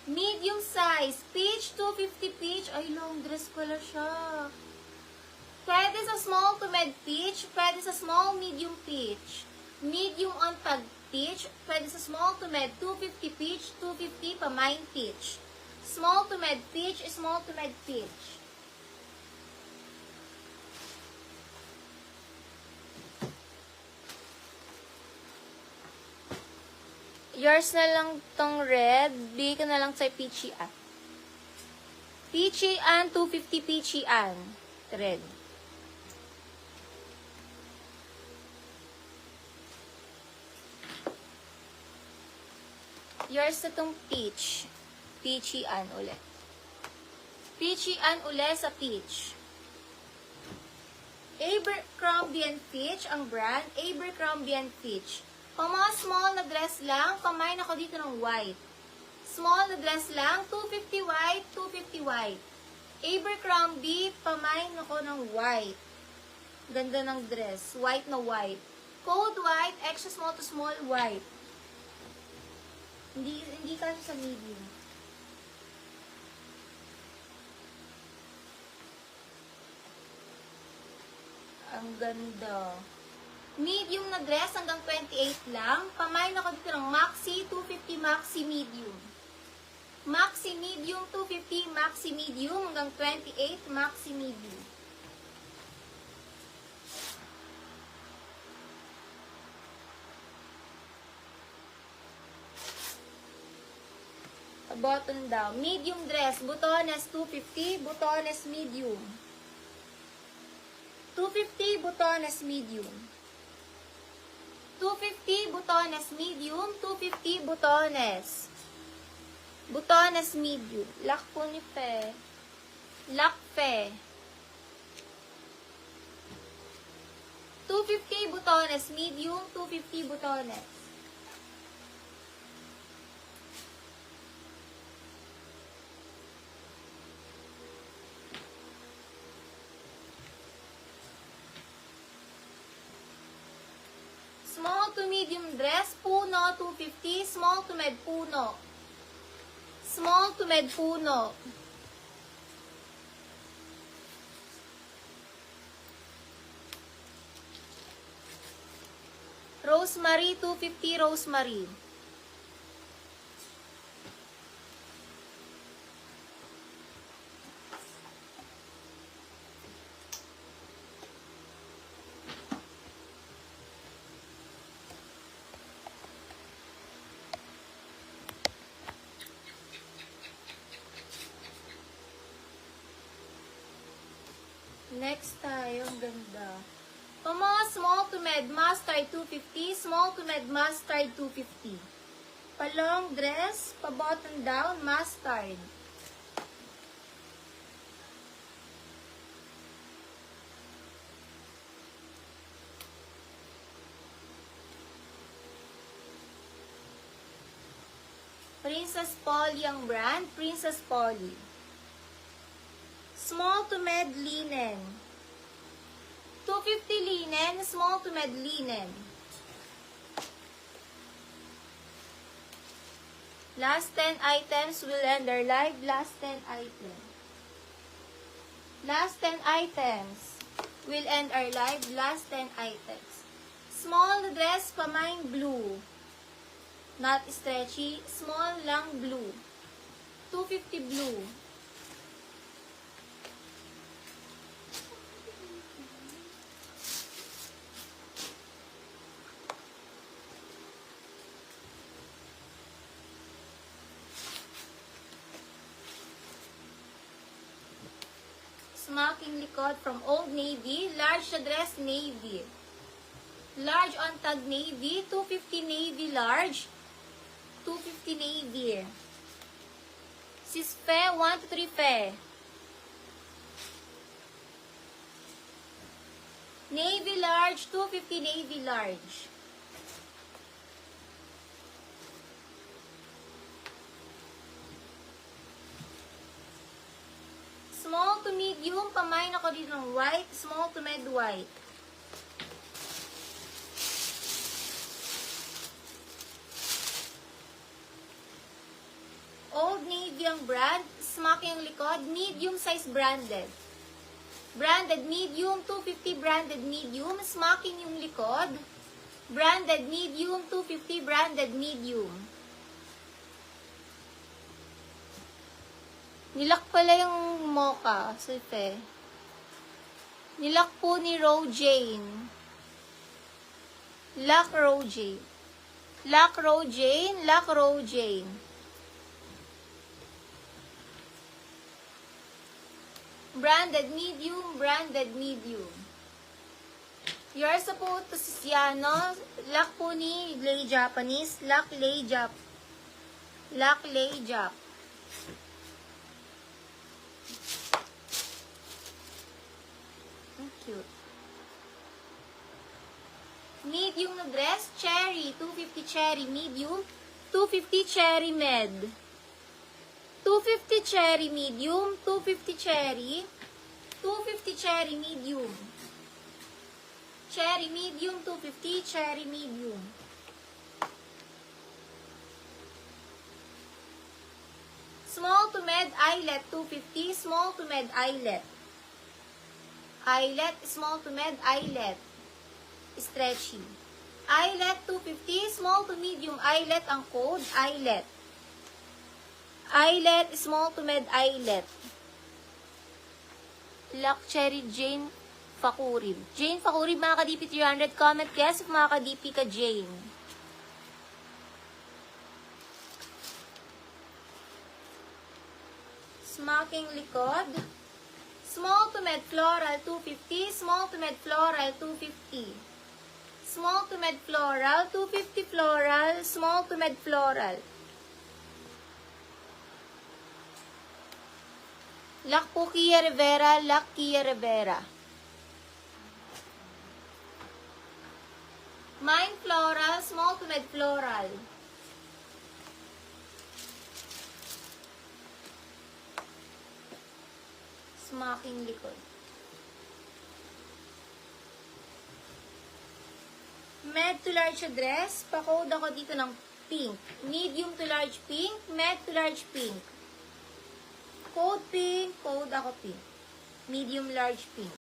Medium size. Peach, 250 peach. Ay, long dress pala siya. Pwede sa small to med peach. Pwede sa small, medium peach. Medium on tag peach. Pwede sa small to med 250 peach, 250 pa mine peach. Small to med peach, small to med peach. Yours na lang tong red. Bigay ka na lang sa peachy an. Peachy an, 250 peachy an. Red. Yours na tong peach. Peachy an ulit. Peachy an ulit sa peach. Abercrombie & Fitch ang brand. Abercrombie & Fitch. Pang mga small na dress lang, pamain ako dito ng white. Small na dress lang, 250 white, 250 white. Abercrombie, pamain ako ng white. Ganda ng dress. White na white. Cold white, extra small to small white. Hindi kasi sa medium. Ang ganda. Medium na dress hanggang 28 lang. Pamain ako dito ng maxi, 250 maxi medium. Maxi medium, 250 maxi medium hanggang 28 maxi medium. Button down. Medium dress, butones 250, butones medium. 250 butones medium. 250 butones medium, 250 butones. Butones medium. Lock po ni Fe. Lock Fe. 250 butones medium, 250 butones. Small to medium dress, puno, 250. Small to med, puno. Small to med, puno. Rosemary, 250 rosemary. Next tayo, ang ganda. Pang mga small to med, mustard 250. Small to med, mustard 250. Palong dress, pa button down, mustard. Princess Polly ang brand, Princess Polly. Small to med linen. 250 linen, small to med linen. Last 10 items will end our live. Last 10 items. Last 10 items will end our live. Last 10 items. Small dress, pamain blue. Not stretchy. Small lang blue. 250 blue. Smocking likod from Old Navy. Large na dress, navy. Large on tag, navy. 250 navy large. 250 navy. Sis Fe, 1 to 3 Fe. Navy large, 250 navy large. Small to medium, pamain ako dito ng white. Small to med white. Old Navy ang brand. Smoky ang likod. Medium size branded. Branded medium, 250 branded medium. Smoking yung likod. Branded medium, 250 branded medium. Nilak pala yung mocha. Sulte. Nilak po ni Ro Jane. Lock Ro Jane. Lock Ro Jane. Lock Ro Jane. Branded medium, branded medium. You're supposed to Sisiano. Lock po ni Lay Japanese. Lock Lay Jap. Lock Lay Jap. Cute. Medium na dress. Cherry. 250 cherry medium. 250 cherry med. 250 cherry medium, 250 cherry, 250 cherry medium. Cherry medium, 250 cherry medium. Small to med eyelet, 250, small to med eyelet. Eyelet, small to med eyelet. Stretchy. Eyelet, 250, small to medium eyelet ang code, eyelet. Eyelet, small to med eyelet. Lock Cherry Jane Fakurib. Jane Fakurib, mga ka-DP 300. Comment yes if mga ka-DP ka Jane. Smoking likod. Small to med floral, 250. Small to med floral, 250. Small to med floral, 250 floral. Small to med floral. Lock po Kia Rivera, lock Kia Rivera. Mine floral, small to med floral. Smoking likod. Med to large dress, pa-code ako dito ng pink. Medium to large pink, med to large pink. Code pink, code ako pink. Medium large pink.